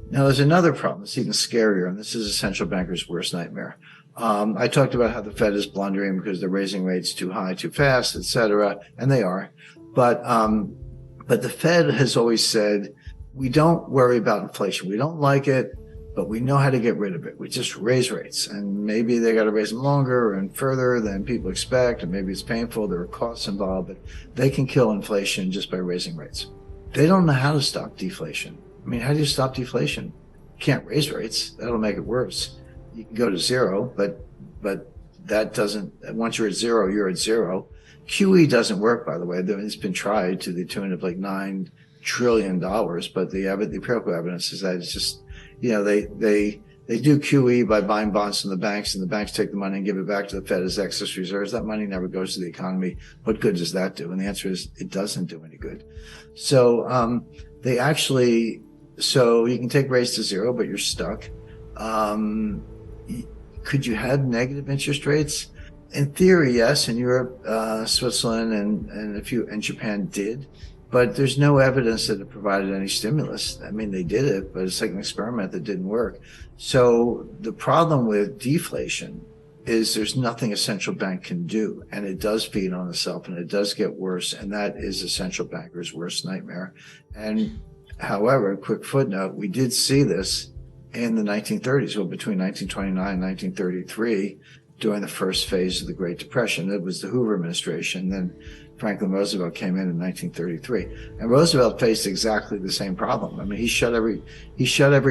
Now, there's another problem. It's even scarier, and this is a central banker's worst nightmare. I talked about how the Fed is blundering because they're raising rates too high, too fast, et cetera, and they are. But the Fed has always said, we don't worry about inflation. We don't like it, but we know how to get rid of it. We just raise rates, and maybe they got to raise them longer and further than people expect, and maybe it's painful. There are costs involved, but they can kill inflation just by raising rates. They don't know how to stop deflation. I mean, how do you stop deflation? You can't raise rates. That'll make it worse. You can go to zero, but that doesn't, once you're at zero, you're at zero. QE doesn't work, by the way. It's been tried to the tune of like $9 trillion, but the empirical evidence is that it's just, they do QE by buying bonds from the banks, and the banks take the money and give it back to the Fed as excess reserves. That money never goes to the economy. What good does that do? And the answer is it doesn't do any good. So so you can take rates to zero, but you're stuck. Could you have negative interest rates? In theory, yes. In Europe, Switzerland, and Japan did, but there's no evidence that it provided any stimulus. I mean, they did it, but it's like an experiment that didn't work. So the problem with deflation is there's nothing a central bank can do, and it does feed on itself, and it does get worse, and that is a central banker's worst nightmare. And however, quick footnote, we did see this in the 1930s, well, between 1929 and 1933, during the first phase of the Great Depression. It was the Hoover administration. Then Franklin Roosevelt came in 1933. And Roosevelt faced exactly the same problem. I mean, he shut every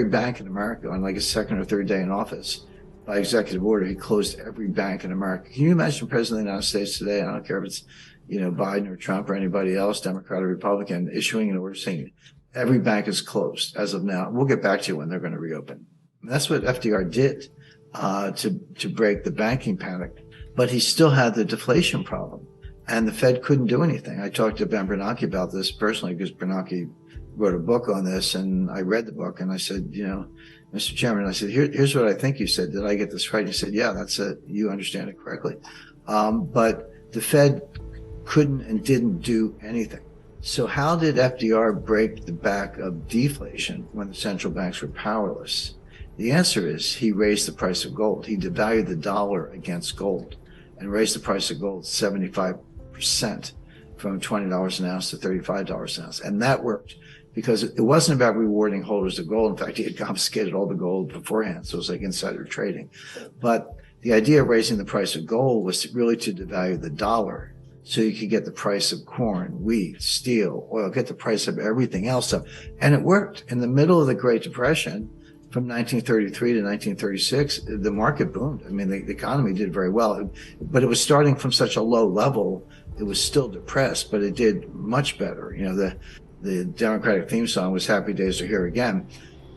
bank in America on like his second or third day in office. By executive order, he closed every bank in America. Can you imagine the President of the United States today? I don't care if it's, Biden or Trump or anybody else, Democrat or Republican, issuing an order saying every bank is closed as of now. We'll get back to you when they're going to reopen. And that's what FDR did to break the banking panic. But he still had the deflation problem, and the Fed couldn't do anything. I talked to Ben Bernanke about this personally because Bernanke wrote a book on this, and I read the book, and I said, Mr. Chairman, I said, here's what I think you said. Did I get this right? He said, yeah, that's it. You understand it correctly. But the Fed couldn't and didn't do anything. So how did FDR break the back of deflation when the central banks were powerless? The answer is he raised the price of gold. He devalued the dollar against gold and raised the price of gold 75% from $20 an ounce to $35 an ounce. And that worked because it wasn't about rewarding holders of gold. In fact, he had confiscated all the gold beforehand. So it was like insider trading. But the idea of raising the price of gold was really to devalue the dollar so you could get the price of corn, wheat, steel, oil, get the price of everything else up. And it worked. In the middle of the Great Depression, from 1933 to 1936, the market boomed. I mean, the economy did very well, but it was starting from such a low level. It was still depressed, but it did much better. The Democratic theme song was "Happy Days Are Here Again."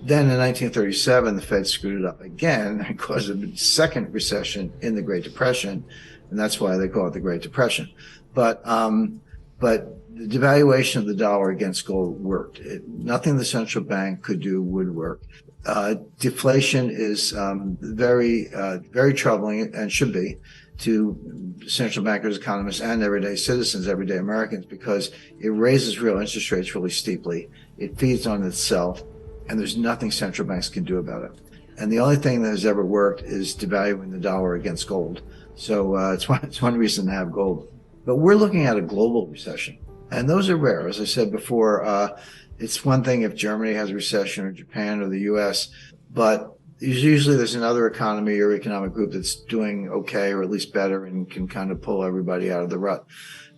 Then in 1937, the Fed screwed it up again and caused a second recession in the Great Depression, and that's why they call it the Great Depression. But the devaluation of the dollar against gold worked. Nothing the central bank could do would work. Deflation is very troubling, and should be, to central bankers, economists, and everyday citizens, everyday Americans, because it raises real interest rates really steeply. It feeds on itself, and there's nothing central banks can do about it. And the only thing that has ever worked is devaluing the dollar against gold. So it's one reason to have gold. But we're looking at a global recession, and those are rare. As I said before, it's one thing if Germany has a recession or Japan or the U.S., but usually there's another economy or economic group that's doing okay or at least better and can kind of pull everybody out of the rut.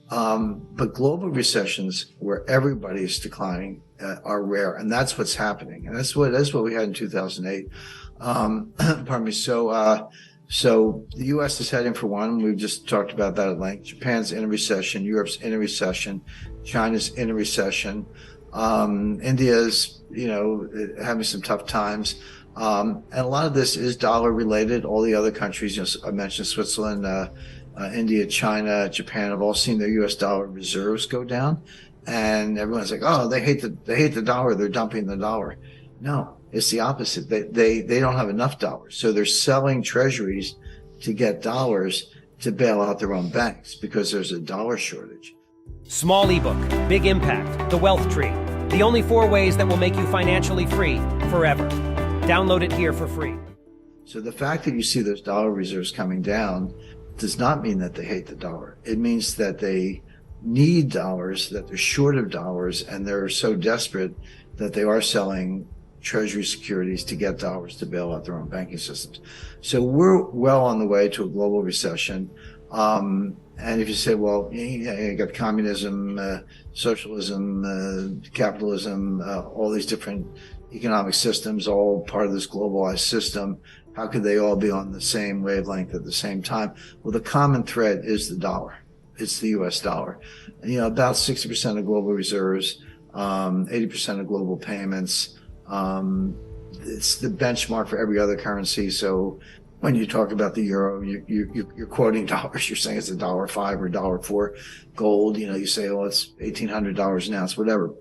But global recessions where everybody is declining are rare, and that's what's happening. And that's what we had in 2008. Pardon me. So the U.S. is heading for one. We've just talked about that at length. Japan's in a recession. Europe's in a recession. China's in a recession. India's, having some tough times. And a lot of this is dollar related. All the other countries, I mentioned Switzerland, India, China, Japan have all seen their U.S. dollar reserves go down. And everyone's like, oh, they hate the dollar. They're dumping the dollar. No, it's the opposite. They don't have enough dollars. So they're selling treasuries to get dollars to bail out their own banks because there's a dollar shortage. Small ebook, big impact, the wealth tree. The only 4 ways that will make you financially free. forever. Download it here for free. So the fact that you see those dollar reserves coming down does not mean that they hate the dollar. It means that they need dollars, that they're short of dollars, and they're so desperate that they are selling treasury securities to get dollars to bail out their own banking systems. So we're well on the way to a global recession. And if you say, well, you got communism, socialism, capitalism, all these different economic systems, all part of this globalized system, how could they all be on the same wavelength at the same time? Well, the common thread is the dollar. It's the U.S. dollar. And, about 60% of global reserves, 80% of global payments. It's the benchmark for every other currency. So when you talk about the euro, you're quoting dollars. You're saying it's $1.05 or $1.04. Gold, you say, oh, it's $1,800 an ounce, whatever.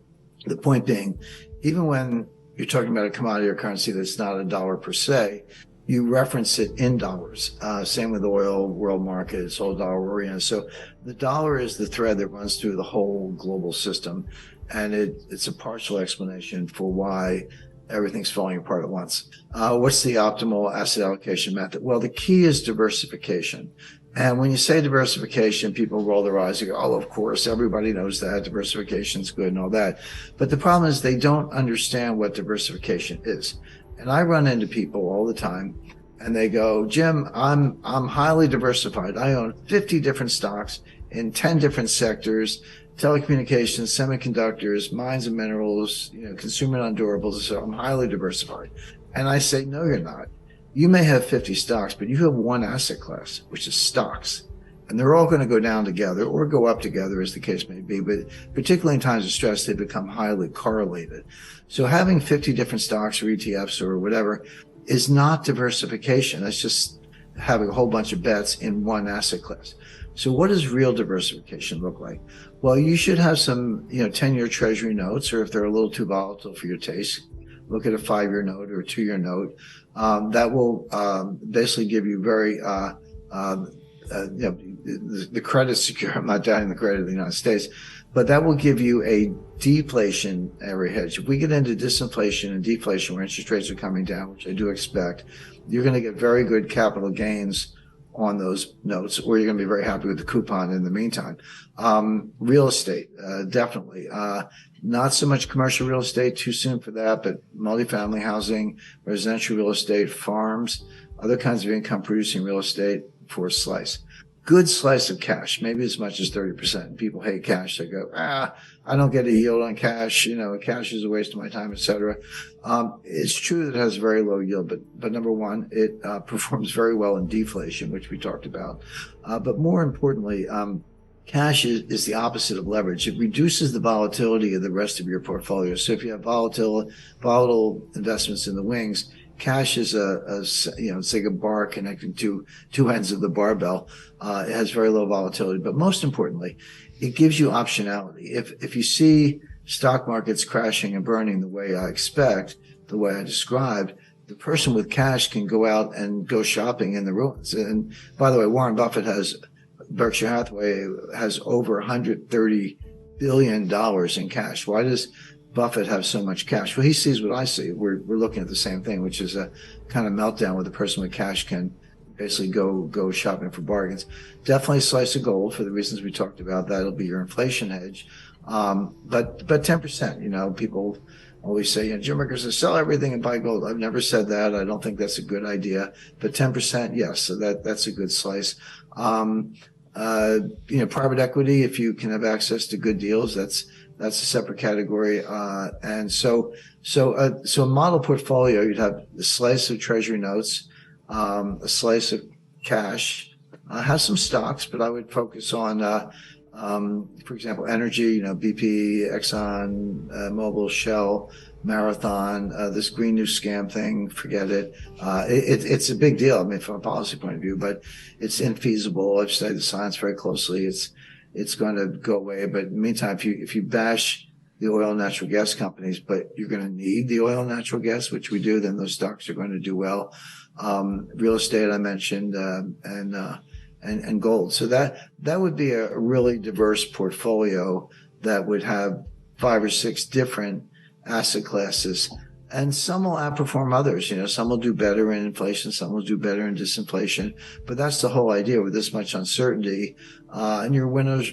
The point being, even when you're talking about a commodity or currency that's not a dollar per se, you reference it in dollars. Same with oil, world market, it's all dollar oriented. So the dollar is the thread that runs through the whole global system. And it's a partial explanation for why everything's falling apart at once. What's the optimal asset allocation method? Well, the key is diversification. And when you say diversification, people roll their eyes and go, oh, of course, everybody knows that diversification is good and all that. But the problem is they don't understand what diversification is. And I run into people all the time and they go, Jim, I'm highly diversified. I own 50 different stocks in 10 different sectors, telecommunications, semiconductors, mines and minerals, consumer non-durables. So I'm highly diversified. And I say, no, you're not. You may have 50 stocks, but you have one asset class, which is stocks. And they're all going to go down together or go up together, as the case may be. But particularly in times of stress, they become highly correlated. So having 50 different stocks or ETFs or whatever is not diversification. That's just having a whole bunch of bets in one asset class. So what does real diversification look like? Well, you should have some, 10-year treasury notes, or if they're a little too volatile for your taste, look at a 5-year note or a 2-year note. That will basically give you very, the credit secure. I'm not doubting the credit of the United States, but that will give you a deflationary hedge. If we get into disinflation and deflation where interest rates are coming down, which I do expect, you're going to get very good capital gains on those notes, or you're going to be very happy with the coupon in the meantime. Real estate, definitely. Not so much commercial real estate, too soon for that, but multifamily housing, residential real estate, farms, other kinds of income producing real estate for a slice. Good slice of cash, maybe as much as 30%. People hate cash. They go, I don't get a yield on cash. Cash is a waste of my time, etc. It's true that it has very low yield, but number one, it performs very well in deflation, which we talked about. But more importantly, cash is the opposite of leverage. It reduces the volatility of the rest of your portfolio. So if you have volatile investments in the wings, cash is it's like a bar connecting to two ends of the barbell. It has very low volatility, but most importantly, it gives you optionality. If you see stock markets crashing and burning the way I expect, the way I described, the person with cash can go out and go shopping in the ruins. And by the way, Berkshire Hathaway has over $130 billion in cash. Why does Buffett have so much cash? Well, he sees what I see. We're looking at the same thing, which is a kind of meltdown where the person with cash can basically go shopping for bargains. Definitely a slice of gold for the reasons we talked about. That'll be your inflation hedge. But 10%, people always say, Jim Rickards says sell everything and buy gold. I've never said that. I don't think that's a good idea. But 10%, yes. So that's a good slice. Private equity, if you can have access to good deals, that's a separate category. And so a model portfolio, you'd have a slice of treasury notes, a slice of cash, have some stocks, but I would focus on, for example, energy, BP, Exxon, Mobil, Shell, Marathon, this Green New Scam thing, forget it. It's a big deal, from a policy point of view, but it's infeasible. I've studied the science very closely. It's going to go away. But in the meantime, if you bash the oil and natural gas companies, but you're going to need the oil and natural gas, which we do, then those stocks are going to do well. Real estate, I mentioned, and gold. So that would be a really diverse portfolio that would have 5 or 6 different asset classes. And some will outperform others. Some will do better in inflation, some will do better in disinflation. But that's the whole idea with this much uncertainty. And your winners